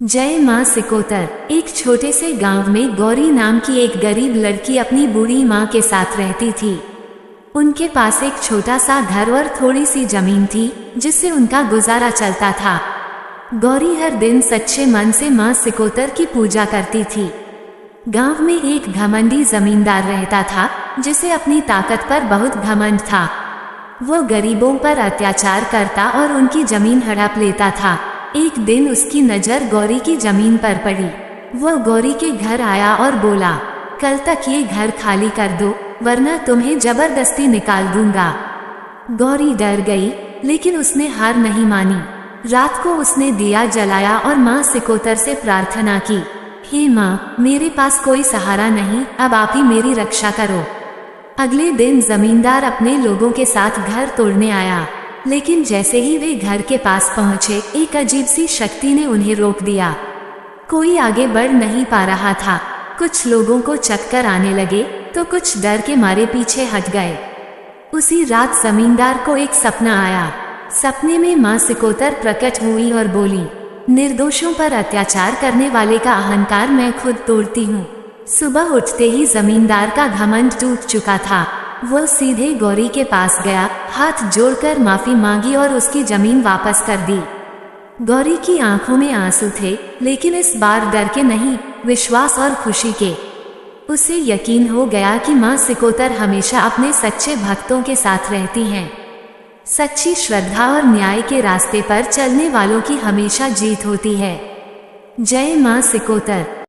जय माँ सिकोतर। एक छोटे से गांव में गौरी नाम की एक गरीब लड़की अपनी बूढ़ी माँ के साथ रहती थी। उनके पास एक छोटा सा घर और थोड़ी सी जमीन थी जिससे उनका गुजारा चलता था। गौरी हर दिन सच्चे मन से माँ सिकोतर की पूजा करती थी। गांव में एक घमंडी जमींदार रहता था जिसे अपनी ताकत पर बहुत घमंड था। वो गरीबों पर अत्याचार करता और उनकी जमीन हड़प लेता था। एक दिन उसकी नज़र गौरी की जमीन पर पड़ी। वो गौरी के घर आया और बोला, कल तक ये घर खाली कर दो वरना तुम्हें जबरदस्ती निकाल दूंगा। गौरी डर गई लेकिन उसने हार नहीं मानी। रात को उसने दिया जलाया और माँ सिकोतर से प्रार्थना की, हे माँ, मेरे पास कोई सहारा नहीं, अब आप ही मेरी रक्षा करो। अगले दिन जमींदार अपने लोगों के साथ घर तोड़ने आया, लेकिन जैसे ही वे घर के पास पहुंचे एक अजीब सी शक्ति ने उन्हें रोक दिया। कोई आगे बढ़ नहीं पा रहा था। कुछ लोगों को चक्कर आने लगे तो कुछ डर के मारे पीछे हट गए। उसी रात जमींदार को एक सपना आया। सपने में माँ सिकोतर प्रकट हुई और बोली, निर्दोषों पर अत्याचार करने वाले का अहंकार मैं खुद तोड़ती हूँ। सुबह उठते ही जमींदार का घमंड टूट चुका था। वो सीधे गौरी के पास गया, हाथ जोड़कर माफी मांगी और उसकी जमीन वापस कर दी। गौरी की आंखों में आंसू थे, लेकिन इस बार डर के नहीं, विश्वास और खुशी के। उसे यकीन हो गया कि माँ सिकोतर हमेशा अपने सच्चे भक्तों के साथ रहती हैं। सच्ची श्रद्धा और न्याय के रास्ते पर चलने वालों की हमेशा जीत होती है। जय माँ सिकोतर।